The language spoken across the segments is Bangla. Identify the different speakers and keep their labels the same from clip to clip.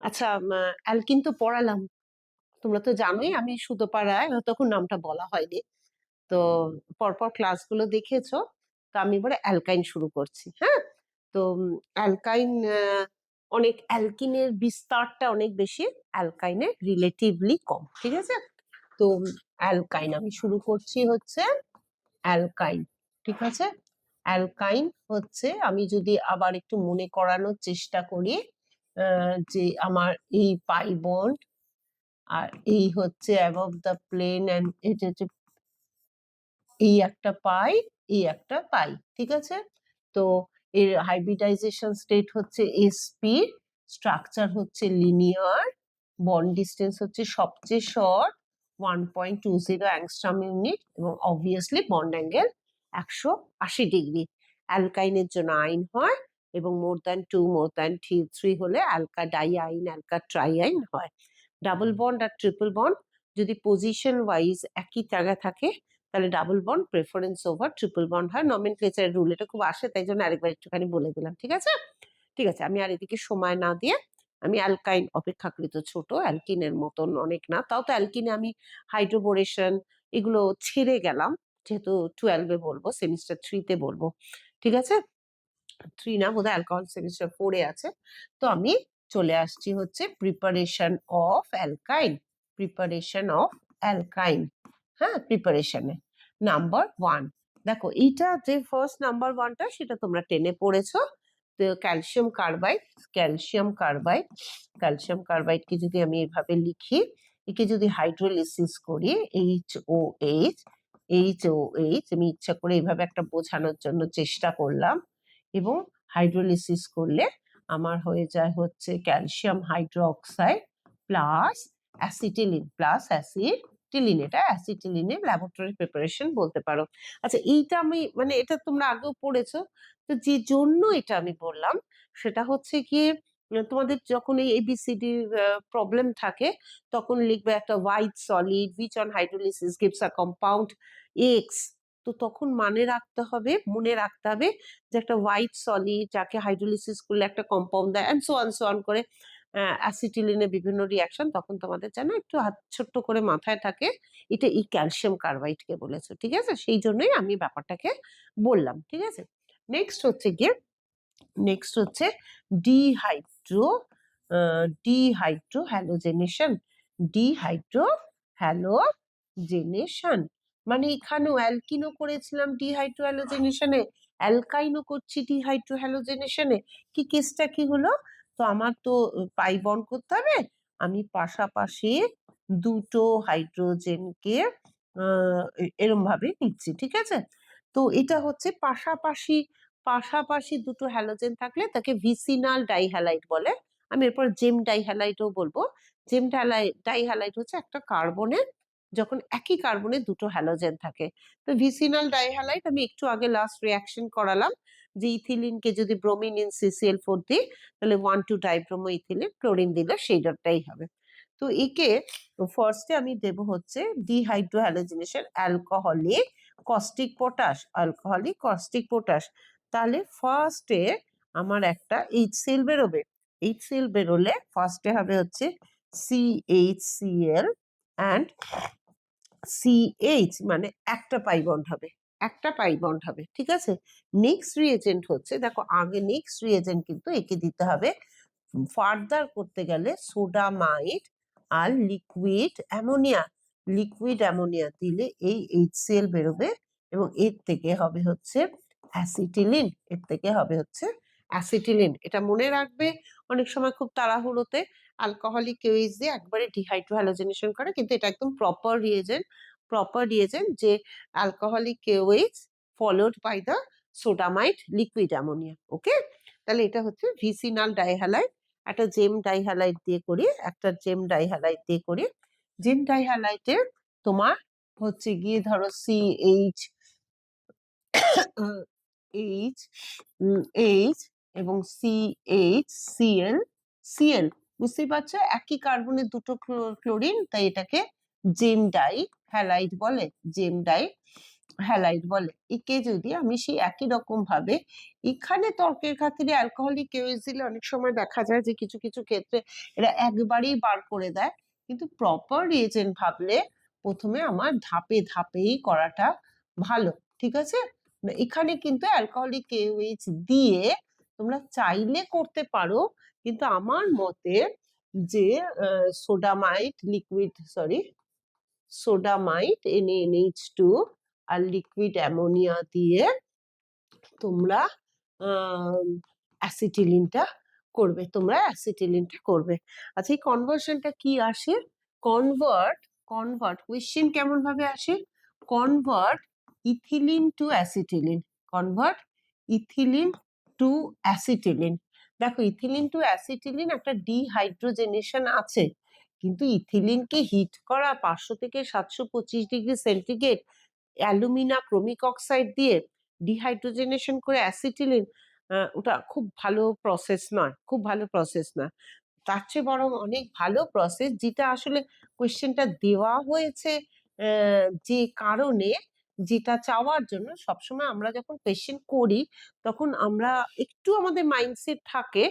Speaker 1: আচ্ছা, অ্যালকিন তো পড়ালাম, তোমরা তো জানোই আমি সুতোপাড়ায়, তখন নামটা বলা হয়নি। তো পরপর ক্লাসগুলো দেখেছো, তো আমি এবারে অ্যালকাইন শুরু করছি। হ্যাঁ, তো অ্যালকাইন, অনেক অ্যালকিনের বিস্তারটা অনেক বেশি, অ্যালকাইনের রিলেটিভলি কম। ঠিক আছে, তো অ্যালকাইন আমি শুরু করছি হচ্ছে অ্যালকাইন। ঠিক আছে, অ্যালকাইন হচ্ছে, আমি যদি আবার একটু মনে করানোর চেষ্টা করি, যে আমার এই পাই বন্ড আর এই হচ্ছে অ্যাবভ দ্য প্লেন, এন্ড এটা হচ্ছে এই একটা পাই, এই একটা পাই। ঠিক আছে, তো এর হাইব্রিডাইজেশন স্টেট হচ্ছে sp, স্ট্রাকচার হচ্ছে লিনিয়ার, বন্ড ডিস্টেন্স হচ্ছে সবচেয়ে শর্ট 1.20 অ্যাংস্ট্রম ইউনিট, এবং অবভিয়াসলি বন্ড অ্যাঙ্গেল 180 ডিগ্রি। অ্যালকাইনের জন্য আইন হয়, এবং মোর দ্যান 2 মোর দ্যান 3 হলে অ্যালকা ডাই আইন, অ্যালকা ট্রাই আইন হয়। ডাবল বন্ড আর ট্রিপল বন্ড যদি পজিশন ওয়াইজ একই জায়গায় থাকে, তাহলে double bond preference over triple bond হয়। নমেনক্লেচারের রুল এটা খুব আসে, তাই জন্য আরেকবার একটুখানি বলে দিলাম। ঠিক আছে, ঠিক আছে, আমি আর এদিকে সময় না দিয়ে, আমি অ্যালকাইন অপেক্ষাকৃত ছোট, অ্যালকিনের মতন অনেক না, তাও তো অ্যালকিনে আমি হাইড্রোবোরেশন এগুলো ছেড়ে গেলাম, যেহেতু 12-এ বলবো, সেমিস্টার 3-তে বলবো। ঠিক আছে, 3 না, বোধহয় অ্যালকোহল সেমিস্টার 4-এ আছে। তো আমি চলে আসছি হচ্ছে প্রিপারেশন অফ অ্যালকাইন, প্রিপারেশন অফ অ্যালকাইন। হ্যাঁ, প্রিপারেশনে নাম্বার 1, দেখো এইটা যে ফার্স্ট নাম্বার 1টা সেটা তোমরা 10-এ পড়েছো। তো calcium carbide, calcium carbide, calcium কার্বাইডকে যদি আমি এভাবে লিখি, একে যদি হাইড্রোলিসিস করি, HOH, HOH, আমি ইচ্ছা করে এইভাবে একটা বোঝানোর জন্য চেষ্টা করলাম, এবং হাইড্রোলিসিস করলে আমার হয়ে যায় হচ্ছে calcium hydroxide plus acetylene, plus acetylene, এটা অ্যাসিটিলিনের ল্যাবরেটরি প্রিপারেশন বলতে পারো। আচ্ছা, এইটা আমি মানে এটা তোমরা আগেও পড়েছো, তো যে জন্য এটা আমি বললাম সেটা হচ্ছে কি, তোমাদের যখন এই এবিসিডি প্রবলেম থাকে, তখন লিখবে একটা white solid which on hydrolysis gives a compound x, তো তখন মনে রাখতে হবে যে একটা হোয়াইট সলিড যাকে হাইড্রোলিসিস করলে একটা কম্পাউন্ড দেয়, অ্যান্ড সো অন করে অ্যাসিটিলিনের বিভিন্ন রিয়াকশন, তখন তোমাদের যেন একটু হাত ছোট্ট করে মাথায় থাকে, এটা এই ক্যালসিয়াম কার্বাইডকে বলেছে। ঠিক আছে, সেই জন্যই আমি ব্যাপারটাকে বললাম। ঠিক আছে, নেক্সট হচ্ছে গিয়ে, নেক্সট হচ্ছে dehydro, dehydro halogenation, dehydro halogenation, মানে এখানেও অ্যালকিনও করেছিলাম ডিহাইড্রো হ্যালোজেনেশনে, অ্যালকাইনও করছি ডিহাইড্রো হ্যালোজেনেশনে। কি কেসটা কি হলো, তো আমার তো পাই বন্ড করতে হবে, আমি পাশাপাশি দুটো হাইড্রোজেনকে এরম ভাবে নিচ্ছি। ঠিক আছে, তো এটা হচ্ছে পাশাপাশি, পাশাপাশি দুটো হ্যালোজেন থাকলে তাকে ভিসিনাল ডাইহ্যালাইড বলে। আমি এরপর জেম ডাইহ্যালাইডও বলবো। জেম ডাইহ্যালাইড হচ্ছে একটা কার্বনের, যখন একই কার্বনে দুটো হ্যালোজেন থাকে। তো ভিসিনাল ডাইহ্যালাইড আমি একটু আগে লাস্ট রিয়াকশন করালাম, যে ইথিলিনকে যদি ব্রোমিন ইন CCl4 দিই, তাহলে 1,2 ডাইব্রোমো ইথিলিন, ক্লোরিন দিলে সেইটাই হবে। তো একে ফার্স্টে আমি দেব হচ্ছে dehydro halogenation alcoholic caustic potash, alcoholic caustic potash. তাহলে ফার্স্টে আমার একটা HCl বেরোবে, HCl বেরোলে ফার্স্টে হবে হচ্ছে CHCl অ্যান্ড CH, মানে একটা পাই বন্ড হবে, একটা পাই বন্ড হবে। ঠিক আছে, নেক্সট রিএজেন্ট হচ্ছে, দেখো আগে নেক্সট রিএজেন্ট কিন্তু একে দিতে হবে, ফার্দার করতে গেলে সোডামাইড আর লিকুইড অ্যামোনিয়া, লিকুইড অ্যামোনিয়া দিলে এই HCl বেরোবে, এবং এর থেকে হবে হচ্ছে অ্যাসিটিলিন, এর থেকে হবে হচ্ছে অ্যাসিটিলিন। এটা মনে রাখবে, অনেক সময় খুব তাড়াহুড়োতে অ্যালকোহলিক কেওএইচ দিয়ে একবারে ডিহাইড্রো হ্যালোজেনেশন করে, কিন্তু এটা একদম প্রপার রিয়েজেন্ট যে alcoholic K O H followed by the sodamide liquid ammonia. Okay, তাহলে এটা হচ্ছে ভিসিনাল ডাইহ্যালাইড, একটা জেম ডাইহ্যালাইড দিয়ে করি, একটা জেম ডাইহ্যালাইড দিয়ে করি। জেম ডাইহ্যালাইডে তোমার হচ্ছে গিয়ে ধরো CH, এইচ, এইচ এবং CH, Cl, বুঝতেই পারছো, একই কার্বনের দুটো ক্লোরিন, তাই এটাকে জেম ডাই হ্যালাইড বলে, জেম ডাই হ্যালাইড বলে। একে যদি আমি সেই একই রকম ভাবে এখানে তর্কের খাতিরে অ্যালকোহলিক কেওএইচ দিলে অনেক সময় দেখা যায় যে কিছু কিছু ক্ষেত্রে এরা একবারেই বার করে দেয়, কিন্তু প্রপার রিএজেন্ট ভাবলে প্রথমে আমার ধাপে ধাপেই করাটা ভালো, ঠিক আছে? এখানে কিন্তু অ্যালকোহলিক কেওএইচ দিয়ে তোমরা চাইলে করতে পারো, কিন্তু আমার মতে যে সোডামাইট লিকুইড সোডামাইট NaNH2 আর লিকুইড অ্যামোনিয়া দিয়ে তোমরা অ্যাসিটিলিনটা করবে, আচ্ছা এই কনভার্সনটা কি আসে? কনভার্ট কোয়েশ্চেন কেমন ভাবে আসে? Convert ethylene to acetylene, convert ethylene to acetylene. দেখো ইথিলিন টু অ্যাসিটিলিন একটা ডিহাইড্রোজেনেশন আছে, কিন্তু ইথিলিনকে হিট করা 500 থেকে 725 degree centigrade alumina chromic oxide দিয়ে ডিহাইড্রোজেনেশন করে অ্যাসিটিলিন, ওটা খুব ভালো প্রসেস নয়, তার চেয়ে বরং অনেক ভালো প্রসেস, যেটা আসলে কোয়েশ্চেনটা দেওয়া হয়েছে যে কারণে, যেটা চাওয়ার জন্য সবসময় আমরা যখন কোয়েশ্চেন করি তখন আমরা একটু আমাদের মাইন্ডসেট থাকে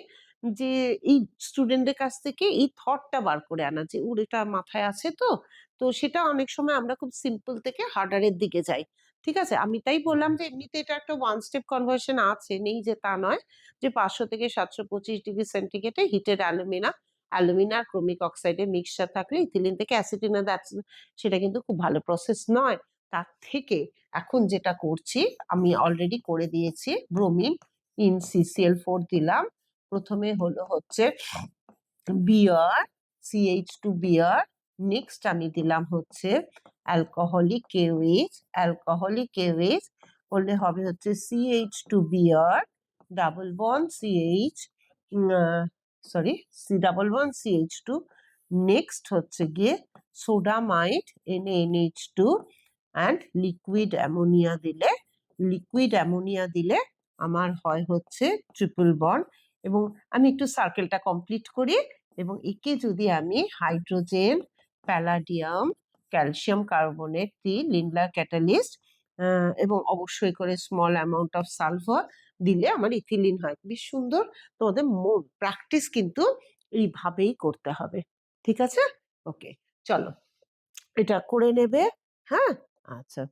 Speaker 1: যে এই স্টুডেন্টদের কাছ থেকে এই থটটা বার করে আনা যে ওর এটা মাথায় আছে, তো সেটা অনেক সময় আমরা খুব সিম্পল থেকে হার্ডারের দিকে যাই, ঠিক আছে? আমি তাই বললাম যে এমনিতে এটা একটা ওয়ান স্টেপ কনভার্সন আছে, নেই যে তা নয়, যে 500 থেকে 725 ডিগ্রি সেন্টিগ্রেডে হিটেড অ্যালুমিনা ক্রোমিক অক্সাইডের মিক্সচার থাকলে ইথিলিন থেকে অ্যাসিটিলিন, সেটা কিন্তু খুব ভালো প্রসেস নয়। তার থেকে এখন যেটা করছি, আমি অলরেডি করে দিয়েছি, ব্রোমিন ইন CCl4 দিলাম, প্রথমে হচ্ছে বিয়ার CH2 বিয়ার, নেক্সট আমি দিলাম হচ্ছে অ্যালকোহলিক কেওএইচ করলে হবে হচ্ছে CH2 বিয়ার double bond CH double bond CH2, next হচ্ছে গিয়ে সোডামাইট NaNH2 অ্যান্ড লিকুইড অ্যামোনিয়া দিলে আমার হয় হচ্ছে ট্রিপল বন্ড। এবং আমি একটু সার্কেলটা কমপ্লিট করি, এবং একে যদি আমি হাইড্রোজেন, প্যালাডিয়াম, ক্যালসিয়াম কার্বনেট দিই, লিন্ডলার ক্যাটালিস্ট, এবং অবশ্যই করে স্মল অ্যামাউন্ট অফ সালফার দিলে আমার ইথিলিন হয়। বেশ সুন্দর। তোমাদের প্র্যাকটিস কিন্তু এইভাবেই করতে হবে, ঠিক আছে? ওকে, চলো এটা করে নেবে। হ্যাঁ, আচ্ছা,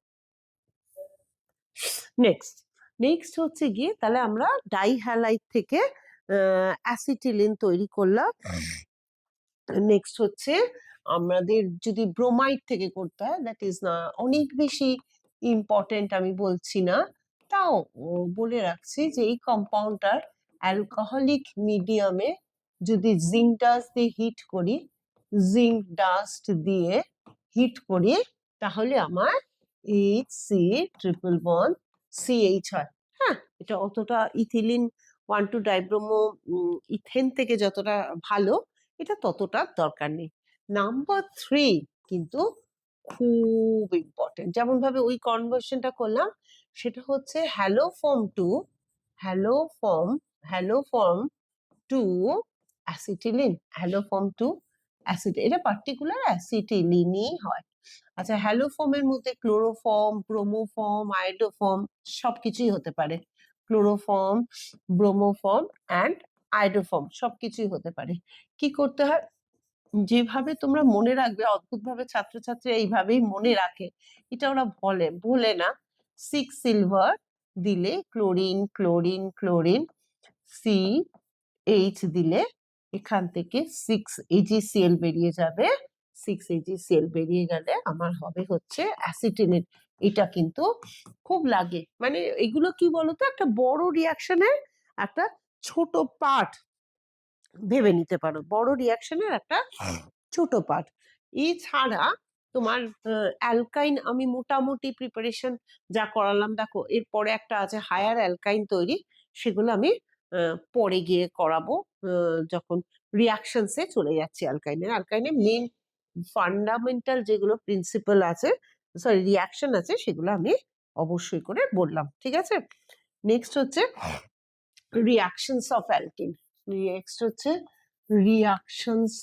Speaker 1: নেক্সট হচ্ছে গিয়ে তাহলে আমরা ডাইহ্যালাইড থেকে অ্যাসিটিলিন তৈরি করলাম। নেক্সট হচ্ছে আমাদের যদি ব্রোমাইড থেকে করতে হয়, দ্যাট ইজ না অনেক বেশি ইম্পর্টেন্ট আমি বলছি না, তাও বলে রাখছি যে এই কম্পাউন্ডটার অ্যালকোহলিক মিডিয়ামে যদি জিঙ্ক ডাস্ট দিয়ে হিট করি তাহলে আমার HC ট্রিপল বন্ড CH হয়। হ্যাঁ, এটা অতটা ইথিলিন 1,2 ডাইব্রোমো ইথেন থেকে যতটা ভালো, এটা ততটা দরকার নেই। নাম্বার 3 কিন্তু খুব ইম্পর্টেন্ট, যেমন ভাবে ওই কনভার্সনটা করলাম, সেটা হচ্ছে হ্যালোফর্ম টু অ্যাসিটিলিন, এটা পার্টিকুলার অ্যাসিটিলিনই হয়। আচ্ছা, হ্যালোফর্মের মধ্যে ক্লোরোফর্ম, ব্রোমোফর্ম, আয়োডোফর্ম সবকিছুই হতে পারে। ক্লোরোফর্ম, ব্রোমোফর্ম অ্যান্ড আয়োডোফর্ম সবকিছুই হতে পারে। কি করতে হয়, যেভাবে তোমরা মনে রাখবে, অদ্ভুত ভাবে ছাত্রছাত্রী এইভাবেই মনে রাখে, এটা ওরা ভোলে না। 6 সিলভার দিলে ক্লোরিন CH দিলে এখান থেকে 6 AgCl বেরিয়ে যাবে, 6 AgCl বেরিয়ে গেলে আমার হবে হচ্ছে অ্যাসিটিলিন। এটা কিন্তু খুব লাগে, মানে এগুলো কি বলতো, একটা বড় রিয়াকশনের একটা ছোট পার্ট ভেবে নিতে পারো, বড় রিয়াকশনের একটা ছোট পার্ট। এছাড়া তোমার অ্যালকাইন আমি মোটামুটি প্রিপারেশন যা করালাম, দেখো এরপরে একটা আছে হায়ার অ্যালকাইন তৈরি, সেগুলো আমি পরে গিয়ে করাবো, যখন রিয়াকশনসে চলে যাচ্ছি। অ্যালকাইনের মেন ফান্ডামেন্টাল যেগুলো প্রিন্সিপাল আছে, রিয়াকশন আছে, সেগুলো আমি অবশ্যই করে বললাম, ঠিক আছে? নেক্সট হচ্ছে reactions of alkene, reactions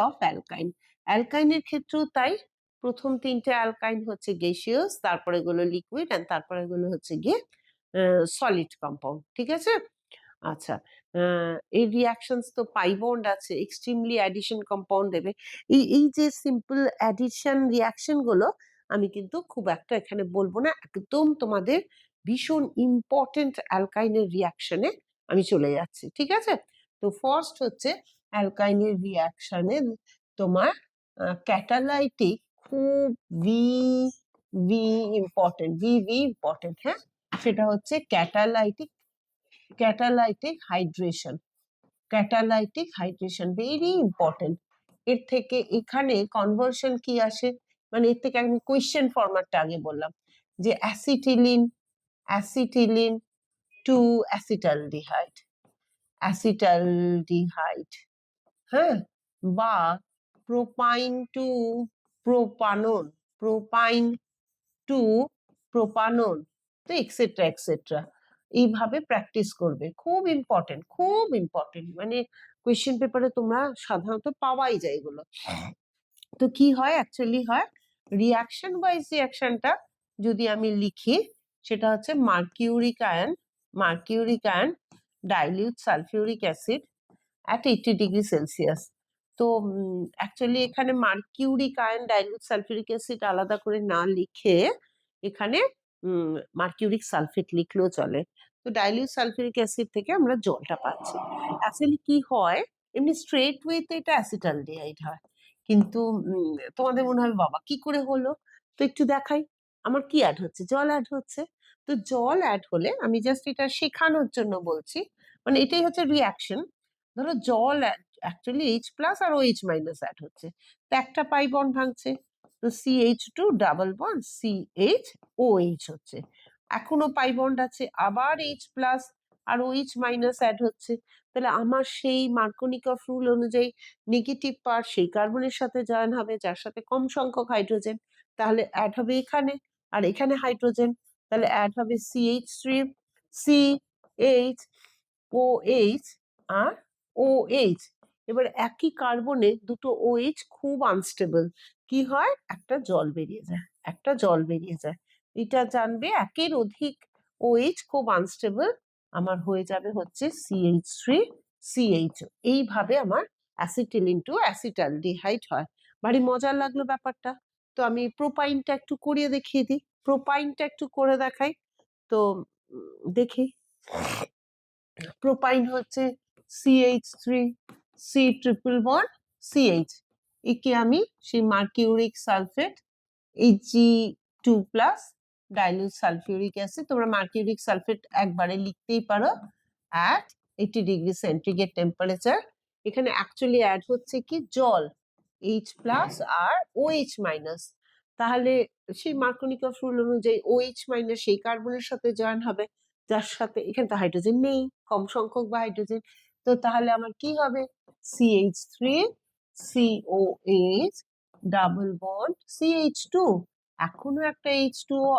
Speaker 1: of alkyne. অ্যালকাইনের ক্ষেত্রেও তাই, প্রথম 3টে অ্যালকাইন হচ্ছে গ্যাসিয়াস, তারপরে গুলো লিকুইড, এন্ড তারপরে গুলো হচ্ছে গিয়ে সলিড কম্পাউন্ড। ঠিক আছে? আচ্ছা, এই রিঅ্যাকশনস তো পাই বন্ড আছে, এক্সট্রিমলি অ্যাডিশন কম্পাউন্ড দেবে। এই যে সিম্পল অ্যাডিশন রিঅ্যাকশন গুলো আমি কিন্তু খুব একটা এখানে বলবো না, একদম তোমাদের ভীষণ ইম্পর্টেন্ট অ্যালকাইনের রিঅ্যাকশনে আমি চলে যাচ্ছি। ঠিক আছে? তো ফার্স্ট হচ্ছে অ্যালকাইনের রিঅ্যাকশনে তোমার ক্যাটালাইটিক, খুব V V important, V important, হ্যাঁ, সেটা হচ্ছে catalytic hydration. Catalytic hydration very important. এর থেকে এখানে কনভার্সন কি আসে, মানে এর থেকে আমি কোয়েশ্চেন ফরম্যাটটা আগে বললাম যে অ্যাসিটিলিন টু অ্যাসিটালডিহাইড, হ্যাঁ, বা propyne to propyne to propanone, তো এক্সেট্রা এক্সেট্রা। এইভাবে প্র্যাকটিস করবে, খুব ইম্পর্টেন্ট, মানে কোয়েশ্চেন পেপারে তোমরা সাধারণত পাওয়াই যায় এগুলো। তো কি হয়, অ্যাকচুয়ালি হয় রিঅ্যাকশন ওয়াইজ রিঅ্যাকশনটা যদি আমি লিখি, সেটা হচ্ছে mercuric ion dilute sulphuric acid at 80 degree Celsius. তো অ্যাকচুয়ালি এখানে mercuric ion dilute sulphuric acid আলাদা করে না লিখে এখানে মার্কিউরিক সালফেট লিখলেও চলে। তো ডাইলিউট সালফিউরিক অ্যাসিড থেকে আমরা জলটা পাচ্ছি। অ্যাকচুয়ালি কি হয়, এমনি স্ট্রেট ওয়েতে এটা অ্যাসিটালডিহাইড হয়, কিন্তু তোমাদের মনে হবে বাবা কি করে হলো, তো একটু দেখাই। আমার কি অ্যাড হচ্ছে, জল অ্যাড হচ্ছে। তো জল অ্যাড হলে, আমি জাস্ট এটা শেখানোর জন্য বলছি, মানে এটাই হচ্ছে রিঅ্যাকশন। ধরো জল অ্যাকচুয়ালি H প্লাস আর OH মাইনাস অ্যাড হচ্ছে, তো একটা পাই বন্ড ভাঙছে, তো CH2 double bond CH OH হচ্ছে, এখনো পাই বন্ড আছে, আবার H প্লাস আর OH মাইনাস অ্যাড হচ্ছে। তাহলে আমার সেই মার্কোনিকফ রুল অনুযায়ী নেগেটিভ পার্ট সেই কার্বনের সাথে জয়েন হবে যার সাথে কম সংখ্যক হাইড্রোজেন, তাহলে অ্যাড হবে এখানে, আর এখানে হাইড্রোজেন, তাহলে অ্যাড হবে CH3 CHOH আর OH। এবার একই কার্বনে দুটো OH খুব আনস্টেবল, কি হয়, একটা জল বেরিয়ে যায়। এটা জানবে, একের অধিক OH খুব আনস্টেবল, আমার হয়ে যাবে হচ্ছে CH3 CHO। এইভাবে আমার অ্যাসিটিলিন টু অ্যাসিটালডিহাইড হয়। ভারী মজার লাগলো ব্যাপারটা। তো আমি প্রোপাইনটা একটু করিয়ে দেখিয়ে দিই, প্রোপাইনটা একটু করে দেখাই। তো দেখি, প্রোপাইন হচ্ছে CH3 C triple bond CH, একে আমি সেই mercuric sulphate Hg2 plus dilute sulphuric acid, তোমরা মার্কিউরিক সালফেট একবারে লিখতেই পারো, অ্যাট 80 ডিগ্রি সেন্টিগ্রেড টেম্পারেচার। এখানে অ্যাকচুয়ালি অ্যাড হচ্ছে কি জল, H প্লাস আর OH মাইনাস, তাহলে সেই মার্কোনিকফ রুল অনুযায়ী OH মাইনাস সেই কার্বনের সাথে জয়েন হবে যার সাথে, এখানে তো হাইড্রোজেন নেই, কম সংখ্যক বা হাইড্রোজেন, তো তাহলে আমার কি হবে, CH3 COH double bond CH2, এখনো একটা H2O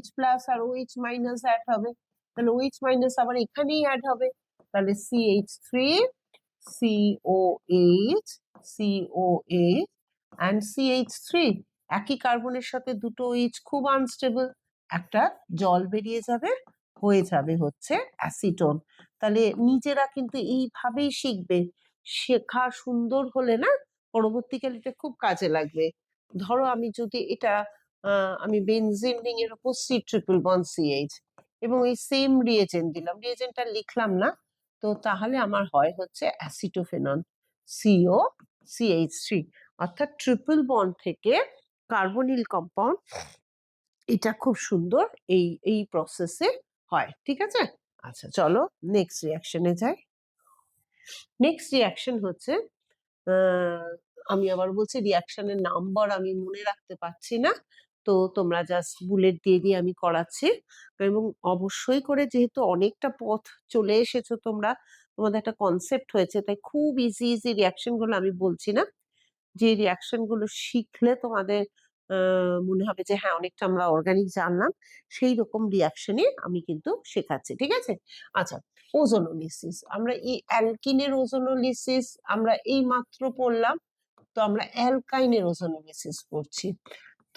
Speaker 1: H প্লাস আর OH মাইনাস অ্যাড হবে, তাহলে OH মাইনাস আবার এখানেই অ্যাড হবে, তাহলে CH3 COH COH and CH3, একই কার্বনের সাথে দুটো OH খুব আনস্টেবল, একটা জল বেরিয়ে যাবে, হয়ে যাবে হচ্ছে অ্যাসিটোন। তাহলে নিজেরা কিন্তু এইভাবেই শিখবে, শেখা সুন্দর হলে না পরবর্তীকালে এটা খুব কাজে লাগবে। ধরো আমি যদি এটা আমি বেনজিন রিং এর উপর C ট্রিপল বন্ড CH এবং এই সেম রিয়েজেন্ট দিলাম, রিয়েজেন্টটা লিখলাম না, তো তাহলে আমার হয় হচ্ছে অ্যাসিটোফেনন CO CH3, অর্থাৎ ট্রিপল বন্ড থেকে কার্বনিল কম্পাউন্ড, এটা খুব সুন্দর এই প্রসেসে হয়। ঠিক আছে? আচ্ছা চলো নেক্সট রিঅ্যাকশনে যাই। নেক্সট রিঅ্যাকশন হচ্ছে, আমি আবার বলছি রিঅ্যাকশনের নাম্বার আমি মনে রাখতে পারছি না, তো তোমরা জাস্ট বুলেট দিয়ে আমি করাচ্ছি, এবং অবশ্যই করে যেহেতু অনেকটা পথ চলে এসেছো তোমরা, তোমাদের একটা কনসেপ্ট হয়েছে, তাই খুব ইজি রিঅ্যাকশন গুলো আমি বলছি না, যে রিঅ্যাকশন গুলো শিখলে তোমাদের মনে হবে যে হ্যাঁ অনেকটা আমরা অর্গানিক জানলাম, সেই রকম রিঅ্যাকশনই আমি কিন্তু শেখাচ্ছি। ঠিক আছে? আচ্ছা, ওজোনোলিসিস, আমরা এই অ্যালকিনের ওজোনোলিসিস আমরা এই মাত্র পড়লাম, তো আমরা অ্যালকাইনের ওজোনোলিসিস পড়ছি।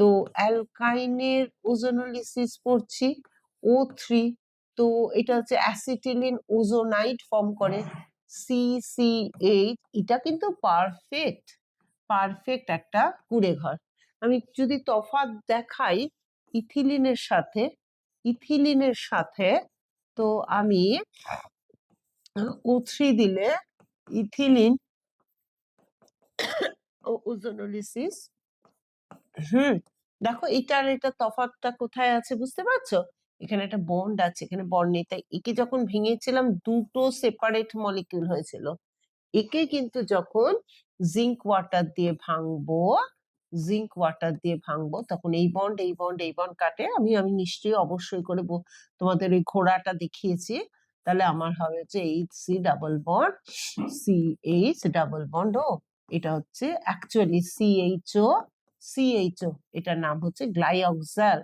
Speaker 1: তো অ্যালকাইনের ওজোনোলিসিস পড়ছি O3, তো এটা হচ্ছে অ্যাসিটিলিন ওজোনাইড ফর্ম করে CCH। এটা কিন্তু পারফেক্ট একটা কুড়ে ঘর। আমি যদি তফাৎ দেখাই ইথিলিনের সাথে, তো আমি O3 দিলে ইথিলিন ও ওজোনোলিসিস, দেখো এটা তফাৎটা কোথায় আছে বুঝতে পারছো? এখানে একটা বন্ড আছে, এখানে বন্ড নেই, তাই একে যখন ভেঙেছিলাম দুটো সেপারেট মলিকিউল হয়েছিল। একে কিন্তু যখন জিঙ্ক ওয়াটার দিয়ে ভাঙবো তখন এই বন্ড কাটে। আমি নিশ্চয়ই অবশ্যই করে তোমাদের ওই ঘোড়াটা দেখিয়েছি। তাহলে আমার হবে হচ্ছে CH ডাবল বন্ড ও এটা হচ্ছে অ্যাকচুয়ালি CHO, এটার নাম হচ্ছে গ্লাইঅক্সাল।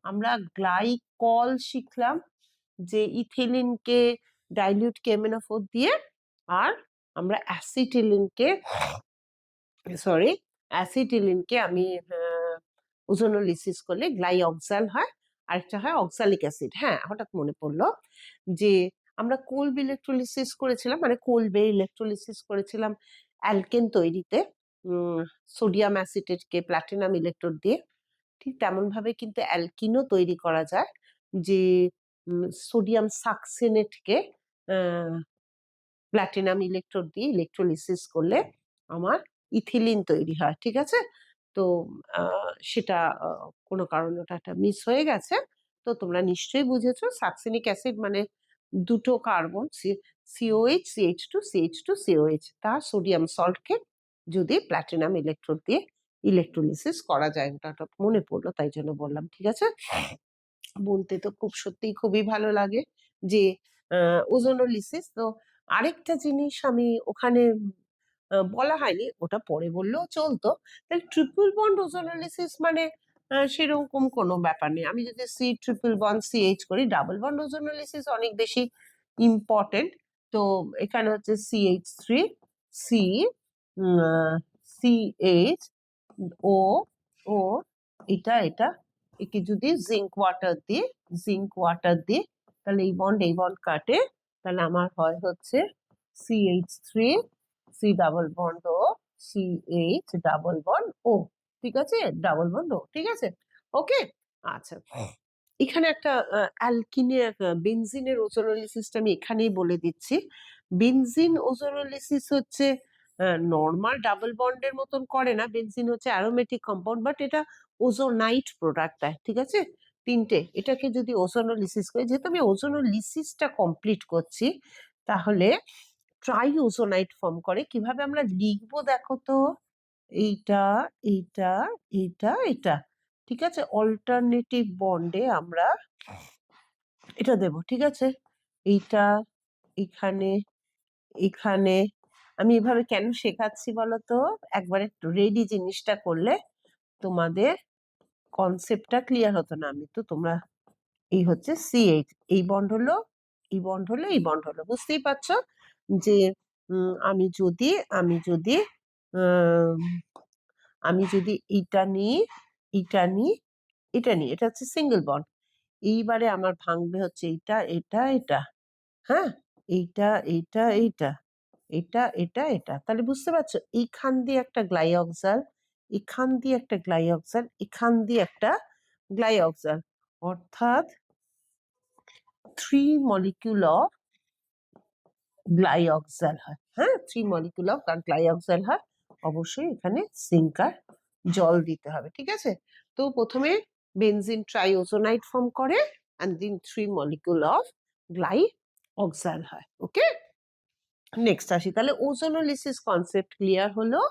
Speaker 1: আমরা গ্লাইকল শিখলাম, যে ইথিলিনকে ডাইলিউট KMnO4 দিয়ে, আর আমরা অ্যাসিটিলিনকে আমি ওজোনোলিসিস করলে গ্লাইঅক্সাল হয়, আরেকটা হয় অক্সালিক অ্যাসিড। হ্যাঁ, হঠাৎ মনে পড়লো যে আমরা কোলব ইলেকট্রোলিসিস করেছিলাম, মানে কোলবে ইলেকট্রোলিসিস করেছিলাম অ্যালকেন তৈরিতে, সোডিয়াম অ্যাসিটেটকে প্লাটিনাম ইলেকট্রোড দিয়ে। ঠিক তেমন ভাবে কিন্তু অ্যালকিনও তৈরি করা যায়, যে সোডিয়াম সাকসেনেটকে প্লাটিনাম ইলেকট্রোড দিয়ে ইলেকট্রোলিসিস করলে আমার ইথিলিন তৈরি হয়। ঠিক আছে, তো সেটা কোনো কারণে ওটা মিস হয়ে গেছে। তো তোমরা নিশ্চয়ই বুঝেছো, সাকসেনিক অ্যাসিড মানে দুটো কার্বন COH CH2 COH, তার সোডিয়াম সল্টকে যদি প্লাটিনাম ইলেকট্রোড দিয়ে ইলেকট্রোলিসিস করা যায়, ওটা মনে পড়লো তাই জন্য বললাম। ঠিক আছে, বলতে তো সত্যিই খুবই ভালো লাগে যে ওজোনোলিসিস। তো আরেকটা জিনিস আমি ওখানে বলা হয়নি, ওটা পরে বললেও চলতো। তাহলে ট্রিপল বন্ড ওজোনোলিসিস মানে সেরকম কোনো ব্যাপার নেই। আমি যদি C≡CH করি, ডাবল বন্ড ওজোনোলিসিস অনেক বেশি ইম্পর্টেন্ট। তো এখানে হচ্ছে CH3 C CH ও ও এটা একে যদি জিঙ্ক ওয়াটার দিই তাহলে এই বন্ড কাটে, তাহলে আমার হয় হচ্ছে CH3 C ডাবল বন্ড ও CH ডাবল বন্ড ও। ঠিক আছে, ডাবল বন্ড ও। ঠিক আছে, ওকে। আচ্ছা, এখানে একটা অ্যালকিনের বেনজিনের ওজোনোলিসিসটা আমি এখানেই বলে দিচ্ছি। বেনজিন ওজোনোলিসিস হচ্ছে নর্মাল ডাবল বন্ডের মতন করে না, বেনজিন হচ্ছে অ্যারোমেটিক কম্পাউন্ড, বাট এটা ওজোনাইট প্রোডাক্ট দেয়। ঠিক আছে, তিনটে, এটাকে যদি ওজোনোলিসিস করি, যেহেতু আমি ওজোনোলিসিসটা কমপ্লিট করছি, তাহলে ট্রাই ওজোনাইট ফর্ম করে। কিভাবে আমরা লিখবো দেখো তো, এইটা এইটা এইটা এটা। ঠিক আছে, অল্টারনেটিভ বন্ডে আমরা এটা দেব। ঠিক আছে, এইটা এখানে এখানে। আমি এভাবে কেন শেখাচ্ছি বলতো, একবারে রেডি জিনিসটা করলে তোমাদের কনসেপ্টটা ক্লিয়ার হতো না। আমি তো তোমরা এই হচ্ছে CH, এই বন্ড হলো, এই বন্ড হলো, এই বন্ড হলো, বুঝতেই পারছো যে আমি যদি আমি যদি এইটা নিই, এটা নিই, এটা হচ্ছে সিঙ্গেল বন্ড। এইবারে আমার ভাঙবে হচ্ছে এইটা এটা এটা, হ্যাঁ, এইটা এইটা এইটা এটা এটা এটা। তাহলে বুঝতে পারছো, এইখান দিয়ে একটা গ্লাইঅক্সাল, এখান দিয়ে একটা গ্লাইঅক্সাল, এখান দিয়ে একটা গ্লাইঅক্সাল, অর্থাৎ 3 মলিকিউল অফ গ্লাইঅক্সাল হয়। হ্যাঁ, 3 মলিকিউল অফ গ্লাইঅক্সাল হয়। অবশ্যই এখানে জিঙ্ক আর জল দিতে হবে। ঠিক আছে, তো প্রথমে বেনজিন ট্রাইওজোনাইট ফর্ম করে, and then 3 মলিকিউল অফ গ্লাইঅক্সাল হয়। ওকে, নেক্সট আসি। তাহলে ওজোনোলিসিস কনসেপ্ট ক্লিয়ার হলো,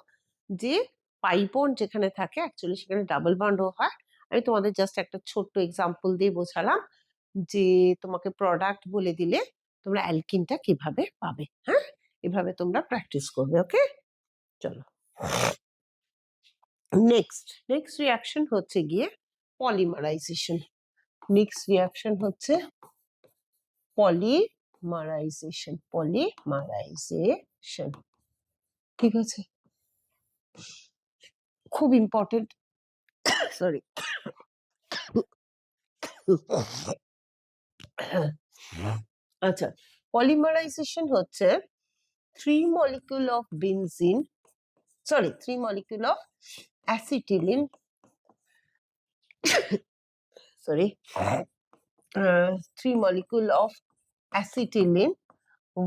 Speaker 1: যে পাই বন্ড যেখানে থাকে অ্যাকচুয়ালি সেখানে ডাবল বন্ডও হয়। আমি তোমাদের জাস্ট একটা ছোট্ট এক্সাম্পল দিয়ে বোঝালাম, যে তোমাকে প্রোডাক্ট বলে দিলে তোমরা অ্যালকিনটা কিভাবে পাবে। হ্যাঁ, এভাবে তোমরা প্র্যাকটিস করবে। ওকে, চলো নেক্সট রিয়াকশন হচ্ছে গিয়ে পলিমারাইজেশন। নেক্সট রিয়াকশন হচ্ছে পলিমারাইজেশন। ঠিক আছে, খুব ইম্পর্টেন্ট সরি। আচ্ছা, পলিমারাইজেশন হচ্ছে 3 molecule of benzene, sorry, 3 molecule of acetylene, sorry, 3 molecule of acetylene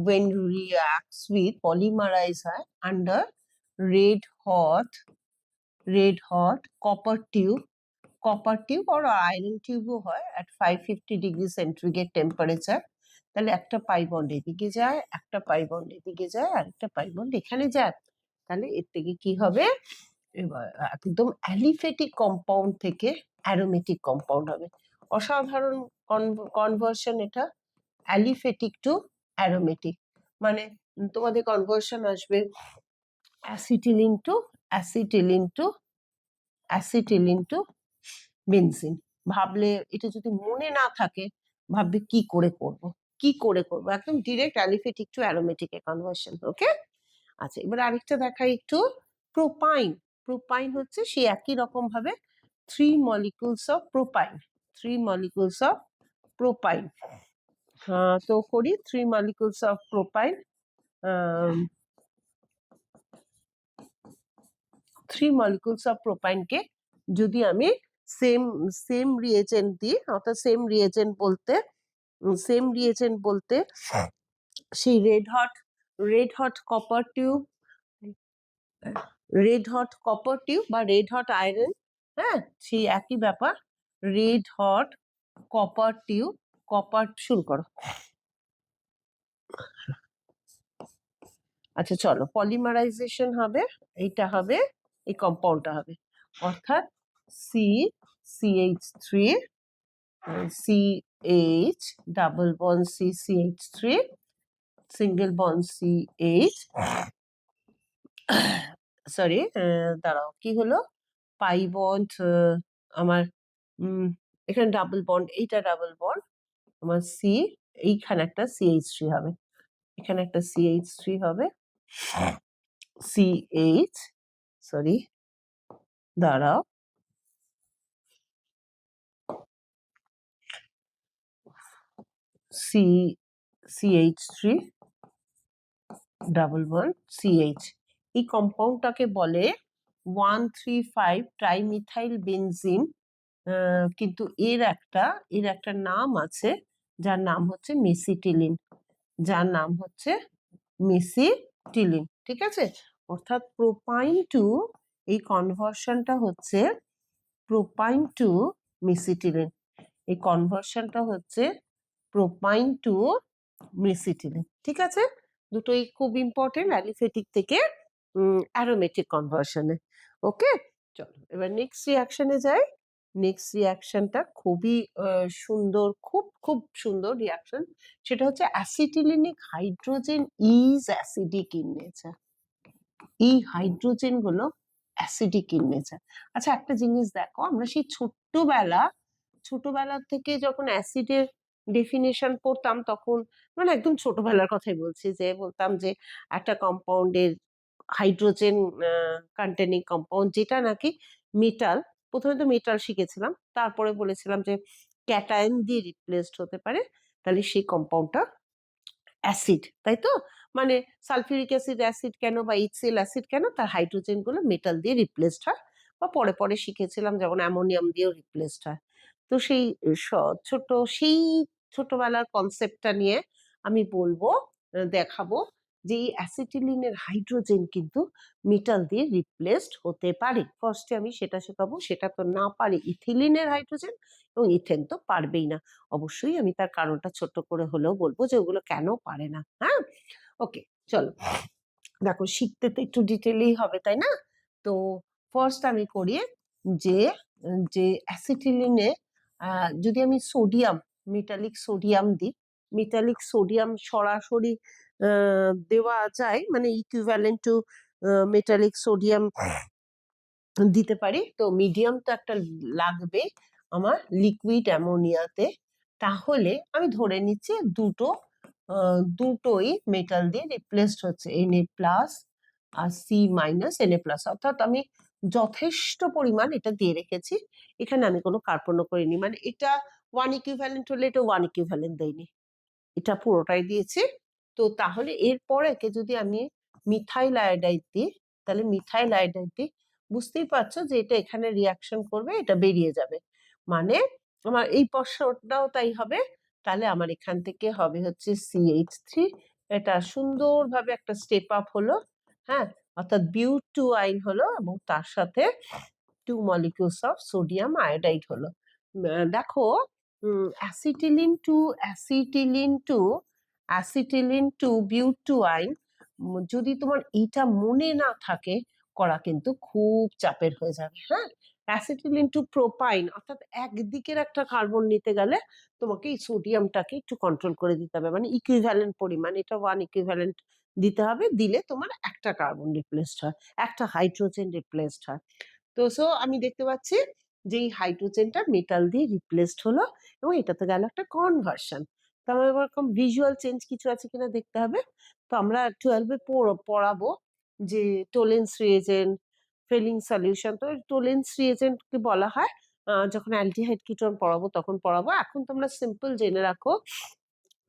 Speaker 1: when reacts with polymerize হয় under red hot copper tube or iron tube হয় at 550 degree centigrade temperature। তাহলে একটা পাই বন্ড এদিকে যায়, একটা পাই বন্ড এদিকে যায়, আর একটা পাই বন্ড এখানে যায়। তাহলে এর থেকে কি হবে, এবার একদম অ্যালিফেটিক কম্পাউন্ড থেকে অ্যারোমেটিক কম্পাউন্ড হবে। অসাধারণ কনভার্সন এটা, অ্যালিফেটিক টু অ্যারোমেটিক। মানে তোমাদের কনভার্সন আসবে অ্যাসিটিলিন টু বেনজিন। ভাবলে এটা যদি মনে না থাকে, ভাববে কি করে করব, একদম ডিরেক্ট অ্যালিফেটিক টু অ্যারোমেটিক এ কনভার্সন। ওকে, আচ্ছা এবার আরেকটা দেখাই একটু, প্রোপাইন হচ্ছে সেই একই রকম ভাবে 3 molecules of propine। তো করি 3 molecules of propine, 3 molecules of propine কে যদি আমি সেম রিয়েজেন্ট দিই, অর্থাৎ সেম রিয়েজেন্ট বলতে সেই রেড হট কপার টিউব বা রেড হট আয়রন, হ্যাঁ সেই একই ব্যাপার, রেড হট কপার টিউব, শুরু করো। আচ্ছা চলো, পলিমারাইজেশন হবে, এইটা হবে, এই কম্পাউন্ডটা হবে, অর্থাৎ CH3 CH double bond CH3 single bond CH, sorry দাঁড়াও কি হলো, পাই বন্ড আমার এখানে ডাবল বন্ড, এইটা ডাবল বন্ড আমার এইখানে একটা CH3 হবে, এখানে একটা CH3 হবে, CH, সরি দাঁড়াও, CH3 ডাবল বন্ড CH। এই কম্পাউন্ডটাকে বলে 135 ট্রাইমিথাইল বেনজিন, কিন্তু এর একটা নাম আছে, যার নাম হচ্ছে মেসিটিলিন, ঠিক আছে। অর্থাৎ প্রোপাইন টু, এই কনভার্সনটা হচ্ছে প্রোপাইন টু মেসিটিলিন, এই কনভার্সনটা হচ্ছে প্রোপাইন টু মেসিটিলিন, ঠিক আছে। দুটোই খুব ইম্পর্টেন্ট অ্যালিফেটিক থেকে অ্যারোমেটিক কনভার্সনে। ওকে, চলো এবার নেক্সট রিঅ্যাকশনে যাই। নেক্সট রিঅ্যাকশনটা খুবই সুন্দর, খুব সুন্দর রিঅ্যাকশন, সেটা হচ্ছে acetylenic hydrogen is acidic in nature. এই হাইড্রোজেন গুলো অ্যাসিডিক ইন নেচার। আচ্ছা একটা জিনিস দেখো, আমরা সেই ছোটবেলা থেকে যখন অ্যাসিডের ডেফিনেশন পড়তাম, তখন মানে একদম ছোটবেলার কথাই বলছি, যে বলতাম যে একটা কম্পাউন্ডের হাইড্রোজেন কন্টেনিং কম্পাউন্ড যেটা নাকি মেটাল, প্রথমে তো মেটাল শিখেছিলাম, তারপরে বলেছিলাম যে ক্যাটায়ন দিয়ে রিপ্লেসড হতে পারে, তাহলে সেই কম্পাউন্ডটা অ্যাসিড, তাই তো। মানে সালফিউরিক অ্যাসিড কেন বা HCl অ্যাসিড কেন, তার হাইড্রোজেন গুলো মেটাল দিয়ে রিপ্লেসড হয়, বা পরে শিখেছিলাম যেমন অ্যামোনিয়াম দিয়েও রিপ্লেসড হয়। তো সেই ছোটবেলার কনসেপ্টটা নিয়ে আমি বলবো, দেখাবো যে এই অ্যাসিটিলিনের হাইড্রোজেন কিন্তু মেটাল দিয়ে রিপ্লেসড হতে পারে। ফার্স্টে আমি সেটা শেখাবো, সেটা তো না পারে ইথিলিনের হাইড্রোজেন, এবং ইথেন তো পারবেই না। অবশ্যই আমি তার কারণটা ছোট করে হলেও বলবো যে ওগুলো কেন পারে না। হ্যাঁ, ওকে চলো দেখো, শিখতে তো একটু ডিটেইলেই হবে তাই না। তো ফার্স্ট আমি করি যে অ্যাসিটিলিনে যদি আমি মেটালিক সোডিয়াম দিই, মেটালিক সোডিয়াম সরাসরি দেওয়া যায়, মানে ইকুইভ্যালেন্ট টু মেটালিক সোডিয়াম দিতে পারি। তো মিডিয়াম তো একটা লাগবে আমার লিকুইড অ্যামোনিয়াতে, তাহলে আমি ধরে নিচ্ছি দুটোই মেটাল দিয়ে রিপ্লেসড হচ্ছে, Na+ আর C- Na+, অর্থাৎ আমি যথেষ্ট পরিমাণ এটা দিয়ে রেখেছি, এখানে আমি কোনো কার্পণ্য করিনি, মানে এটা 1 ইকুইভ্যালেন্ট হলে এটা 1 ইকুইভ্যালেন্ট দেয়নি, এটা পুরোটাই দিয়েছি। তো তাহলে এরপরে যদি আমি মিথাইল আয়োডাইড দিই, তাহলে মিথাইল আয়োডাইড দিই, বুঝতেই পারছো যে এটা এখানে রিয়াকশন করবে, এটা বেরিয়ে যাবে, মানে আমার এই পশ্চটাও তাই হবে। তাহলে আমার এখান থেকে হবে হচ্ছে CH3, এটা সুন্দরভাবে একটা স্টেপ আপ হলো, হ্যাঁ, অর্থাৎ বিউট-2 হলো, এবং তার সাথে 2 molecules of sodium iodide হলো। দেখো, অ্যাসিটিলিন টু বিউট-2 যদি তোমার এইটা মনে না থাকে করা, কিন্তু খুব চাপের হয়ে যাবে। হ্যাঁ, অ্যাসিটিলিন টু প্রোপাইন, অর্থাৎ একদিকের একটা কার্বন নিতে গেলে তোমাকে এই সোডিয়ামটাকে একটু কন্ট্রোল করে দিতে হবে, মানে ইকুইভ্যালেন্ট পরিমাণ, এটা 1 ইকুইভ্যালেন্ট দিতে হবে, দিলে তোমার একটা কার্বন রিপ্লেসড হয়, একটা হাইড্রোজেন রিপ্লেসড হয়। তো সো আমি দেখতে পাচ্ছি যে এই হাইড্রোজেনটা মেটাল দিয়ে রিপ্লেসড হলো, এবং এটাতে গেল একটা কনভার্সন। তো আমার এরকম ভিজুয়াল চেঞ্জ কিছু আছে কিনা দেখতে হবে। তো আমরা 12-এ পড়াবো যে টোলেন্স রিয়েজেন্ট, ফেলিং সলিউশন। তো টোলেন্স রিয়েজেন্টকে বলা হয় যখন অ্যালডিহাইড কিটোন পড়াবো তখন পড়াবো। এখন তোমরা সিম্পল জেনে রাখো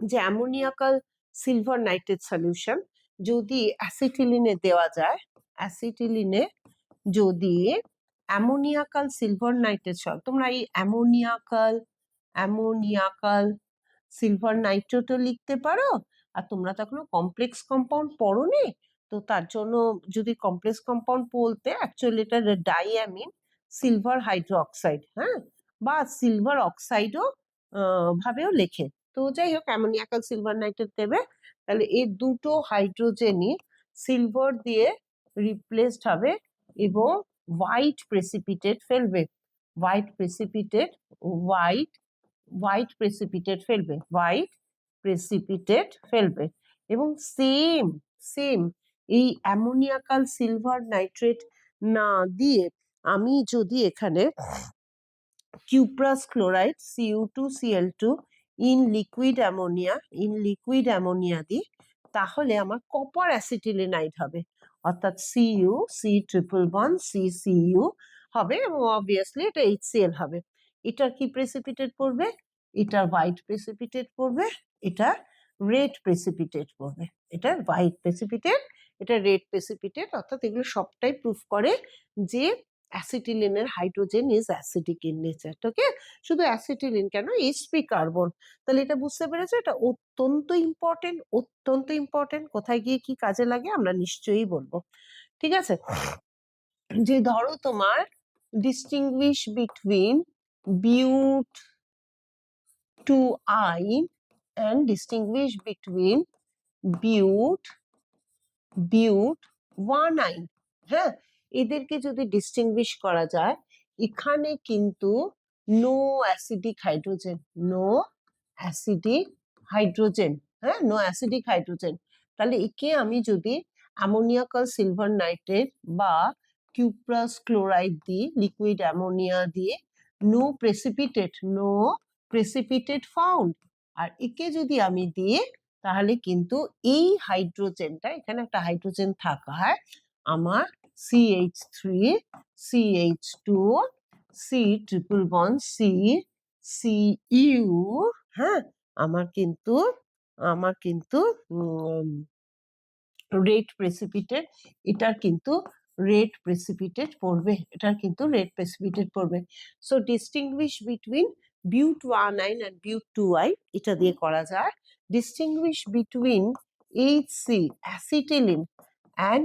Speaker 1: যে অ্যামোনিয়াকাল সিলভার নাইট্রেট সলিউশন যদি অ্যাসিটিলিনে দেওয়া যায়, অ্যাসিটিলিনে যদি অ্যামোনিয়াকাল সিলভার নাইট্রেট, তোমরা এই অ্যামোনিয়াকাল সিলভার নাইট্রেটও লিখতে পারো। আর তোমরা তো এখনো কমপ্লেক্স কম্পাউন্ড পড়োনি, তো তার জন্য যদি কমপ্লেক্স কম্পাউন্ড বলতে অ্যাকচুয়ালি এটা ডাইঅ্যামিন সিলভার হাইড্রোক্সাইড, হ্যাঁ, বা সিলভার অক্সাইডও ভাবেও লেখে। তো যাই হোক, অ্যামোনিয়াকাল সিলভার নাইট্রেট দেবে, তাহলে এই দুটো হাইড্রোজেনই সিলভার দিয়ে রিপ্লেসড হবে, এবং হোয়াইট প্রেসিপিটেট ফেলবে, হোয়াইট প্রেসিপিটেট, হোয়াইট প্রেসিপিটেট ফেলবে, হোয়াইট প্রেসিপিটেট ফেলবে। এবং সেম সেম এই অ্যামোনিয়াকাল সিলভার নাইট্রেট না দিয়ে আমি যদি এখানে cuprous chloride Cu2Cl2 in liquid ammonia দিই, তাহলে আমার কপার অ্যাসিটিলিনাইড হবে, অর্থাৎ Cu, C triple bond, CCU হবে, এবং অবভিয়াসলি এটা HCl হবে। এটার কি প্রেসিপিটেট পড়বে? এটা হোয়াইট প্রেসিপিটেট পড়বে, এটা রেড প্রেসিপিটেট পড়বে, এটা হোয়াইট প্রেসিপিটেট, এটা রেড প্রেসিপিটেট, অর্থাৎ এগুলো সবটাই প্রুফ করে যে অ্যাসিটিলিনের hydrogen is acidic in nature. Okay, শুধু অ্যাসিটিলিন কেন, sp কার্বন। তাহলে এটা বুঝতে পেরেছো, এটা অত্যন্ত ইম্পর্টেন্ট, অত্যন্ত ইম্পর্টেন্ট। কোথায় গিয়ে কি কাজে লাগে আমরা নিশ্চয়ই বলবো, ঠিক আছে। যে ধরো তোমার ডিস্টিংগুইশ বিটুইন বিউট-2 and distinguish between বিউট-1, হ্যাঁ, এদেরকে যদি ডিস্টিংগুইশ করা যায়, এখানে কিন্তু no acidic hydrogen, no acidic hydrogen, হ্যাঁ, নো অ্যাসিডিক হাইড্রোজেন। তাহলে একে আমি যদি অ্যামোনিয়াকাল সিলভার নাইট্রেট বা কিউপ্রাস ক্লোরাইড দিয়ে, লিকুইড অ্যামোনিয়া দিয়ে, নো প্রেসিপিটেট ফাউন্ড, আর একে যদি আমি দিই, তাহলে কিন্তু এই হাইড্রোজেনটা, এখানে একটা হাইড্রোজেন থাকা হয়, আমার CH3, CH2, C triple bond, CU, হ্যাঁ, আমার কিন্তু রেড প্রেসিপিটেট, এটার কিন্তু রেড প্রেসিপিটেট পড়বে, এটার কিন্তু রেড প্রেসিপিটেট পড়বে। সো ডিস্টিংগুইশ বিটুইন বিউট-1 and বিউট-2 এটা দিয়ে করা যায়। Distinguish between HC acetylene and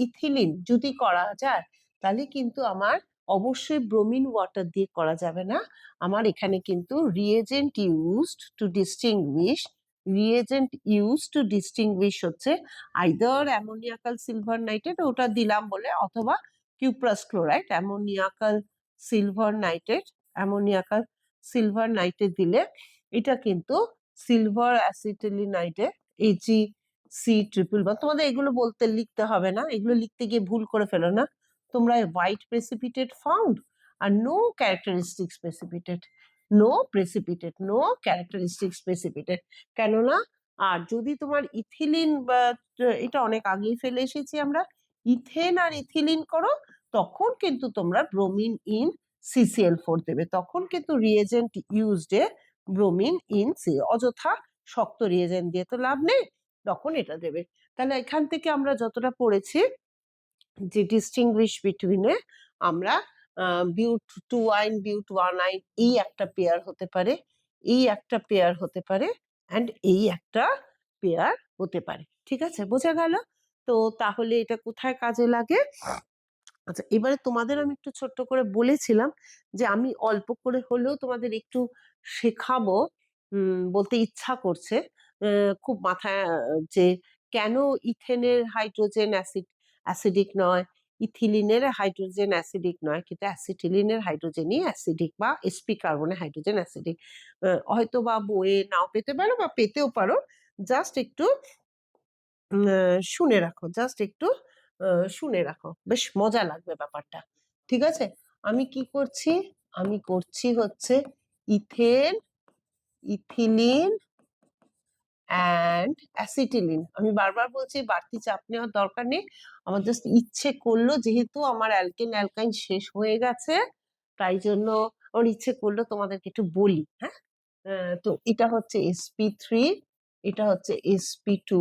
Speaker 1: ethylene যদি করা যায়, তাহলে কিন্তু আমার অবশ্যই ব্রোমিন ওয়াটার দিয়ে করা যাবে না। আমার এখানে কিন্তু রিয়েজেন্ট ইউজড টু ডিস্টিংগুইশ হচ্ছে আইদার অ্যামোনিয়াকাল সিলভার নাইট্রেট, ওটা দিলাম বলে, অথবা কিউপ্রাস ক্লোরাইড। অ্যামোনিয়াকাল সিলভার নাইট্রেট দিলে এটা কিন্তু সিলভার অ্যাসিটিলিনাইটে HEC ট্রিপল বন্ড। তোমাদের এগুলো বলতে লিখতে হবে না, এগুলো লিখতে গিয়ে ভুল করে ফেলো না তোমরা। হোয়াইট প্রেসিপিটেট ফাউন্ড আর নো ক্যারেক্টারিস্টিক প্রেসিপিটেট, কেননা আর যদি তোমার ইথিলিন বা, এটা অনেক আগেই ফেলে এসেছি আমরা, ইথেন আর ইথিলিন করো, তখন কিন্তু তোমরা ব্রোমিন ইন CCl4 দেবে। তখন কিন্তু reagent used a bromine in C, অযথা শক্ত রিয়েজেন্ট দিয়ে তো লাভ নেই, তখন এটা দেবে। তাহলে এখান থেকে আমরা যতটা পড়েছি যে ডিস্টিংগুইশ বিটুইনে, আমরা বিউট টু আইন, বিউট ওয়ান আইন, এই একটা পেয়ার হতে পারে, এই একটা পেয়ার হতে পারে, অ্যান্ড এই একটা পেয়ার হতে পারে। ঠিক আছে, বোঝা গেল? তো তাহলে এটা কোথায় কাজে লাগে? আচ্ছা, এবারে তোমাদের আমি একটু ছোট্ট করে বলেছিলাম যে আমি অল্প করে হলেও তোমাদের একটু শেখাবো, বলতে ইচ্ছা করছে, খুব মাথায় যে কেন ইথেনের হাইড্রোজেন অ্যাসিডিক নয়, ইথিলিনের হাইড্রোজেন অ্যাসিডিক নয়, কিন্তু অ্যাসিটিলিনের হাইড্রোজেনই অ্যাসিডিক, বা sp কার্বনের হাইড্রোজেন অ্যাসিডিক। হয়তো বা বইয়ে নাও পেতে পারো বা পেতেও পারো, জাস্ট একটু শুনে রাখো, জাস্ট একটু শুনে রাখো, বেশ মজা লাগবে ব্যাপারটা। ঠিক আছে, আমি কি করছি? আমি করছি হচ্ছে ইথেন, ইথিলিন অ্যান্ড অ্যাসিটিলিন। আমি বারবার বলছি বাড়তি চাপ নেওয়ার দরকার নেই, আমার জাস্ট ইচ্ছে করলো, যেহেতু আমার অ্যালকেন অ্যালকাইন শেষ হয়ে গেছে, তাই জন্য আমার ইচ্ছে করলো তোমাদেরকে একটু বলি। হ্যাঁ, তো এটা হচ্ছে sp3, এটা হচ্ছে sp2,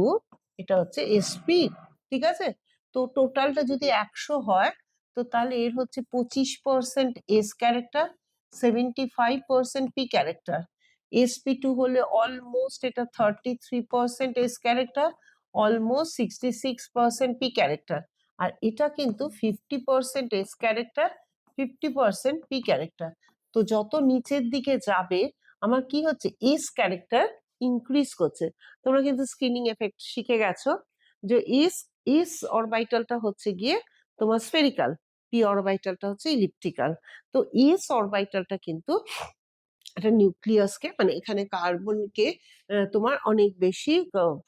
Speaker 1: এটা হচ্ছে sp, ঠিক আছে? তো টোটালটা যদি 100 হয়, তো তাহলে এর হচ্ছে 25% s character, 75% p character. sp2 হলে অলমোস্ট এটা 33% s character, almost 66% p character. আর এটা কিন্তু 50% s ক্যারেক্টার, 50% p ক্যারেক্টার। তো যত নিচের দিকে যাবে আমার কি হচ্ছে, এস ক্যারেক্টার ইনক্রিজ করছে। তোমরা কিন্তু স্ক্রিনিং এফেক্ট শিখে গেছো যে এস এস অরবাইটালটা হচ্ছে গিয়ে তোমার স্ফেরিক্যাল, পি অরবাইটালটা হচ্ছে ইলিপ্টিক্যাল। তো এস অরবাইটালটা কিন্তু একটা নিউক্লিয়াসকে, মানে এখানে কার্বনকে তোমার অনেক বেশি,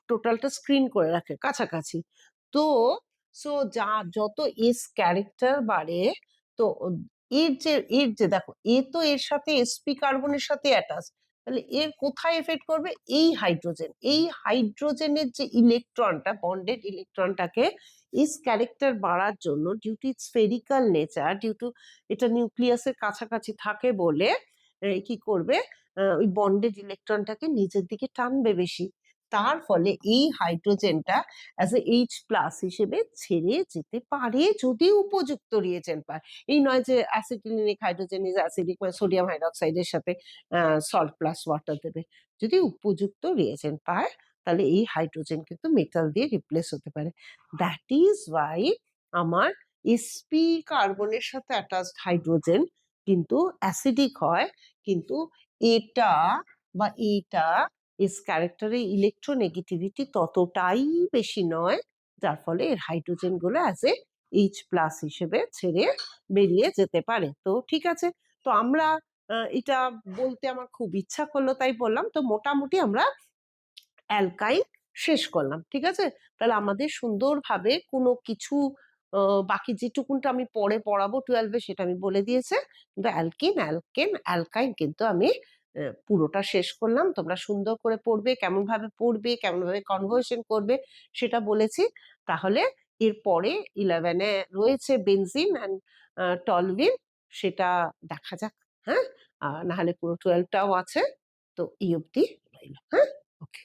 Speaker 1: টোটালটা স্ক্রিন করে রাখে কাছাকাছি। তো সো যত এস ক্যারেক্টার বাড়ে, তো এর যে দেখো, এ তো এর সাথে sp কার্বনের সাথে অ্যাটাচ, তাহলে এর কোথায় এফেক্ট করবে? এই হাইড্রোজেন, এই হাইড্রোজেনের যে ইলেকট্রনটা, বন্ডেড ইলেকট্রনটাকে এস ক্যারেক্টার বাড়ার জন্য, due to spherical nature, due to এটা নিউক্লিয়াসের কাছাকাছি থাকে বলে কি করবে, ওই বন্ডেড ইলেকট্রনটাকে নিজের দিকে টানবে বেশি। তার ফলে এই হাইড্রোজেনটা অ্যাজ এ H+ হিসেবে ছেড়ে যেতে পারে, যদি উপযুক্ত রিয়েজেন্ট পায়। এই নয় যে অ্যাসিটিলিনিক হাইড্রোজেন ইজ অ্যাসিডিক, মানে সোডিয়াম হাইড্রোক্সাইডের সাথে সল্ট প্লাস ওয়াটার দেবে। যদি উপযুক্ত রিয়েজেন্ট পায়, তাহলে এই হাইড্রোজেন কিন্তু মেটাল দিয়ে রিপ্লেস হতে পারে। দ্যাট ইজ ওয়াই আমার sp কার্বনের সাথে অ্যাটাচড হাইড্রোজেন কিন্তু অ্যাসিডিক হয়, কিন্তু এটা বা এইটা এস ক্যারেক্টারের ইলেকট্রোনেগেটিভিটি ততটাই বেশি নয়, যার ফলে এর হাইড্রোজেন গুলো অ্যাজ এ H+ হিসেবে ছেড়ে বেরিয়ে যেতে পারে। তো ঠিক আছে, তো আমরা এটা বলতে আমার খুব ইচ্ছা করলো তাই বললাম। তো মোটামুটি আমরা অ্যালকাইন শেষ করলাম, ঠিক আছে? তাহলে আমাদের সুন্দরভাবে কোনো কিছু বাকি যেটুকুনটা আমি পরে পড়াবো 12-এ, সেটা আমি বলে দিয়েছে, কিন্তু অ্যালকাইন কিন্তু আমি পুরোটা শেষ করলাম। তোমরা সুন্দর করে পড়বে, কেমন ভাবে পড়বে, কেমন ভাবে কনভার্সন করবে, সেটা বলেছি। তাহলে এরপরে 11-এ রয়েছে বেনজিন অ্যান্ড টলুইন, সেটা দেখা যাক। হ্যাঁ, নাহলে পুরো 12টাও আছে। তো এই অবধি রইল। হ্যাঁ, ওকে।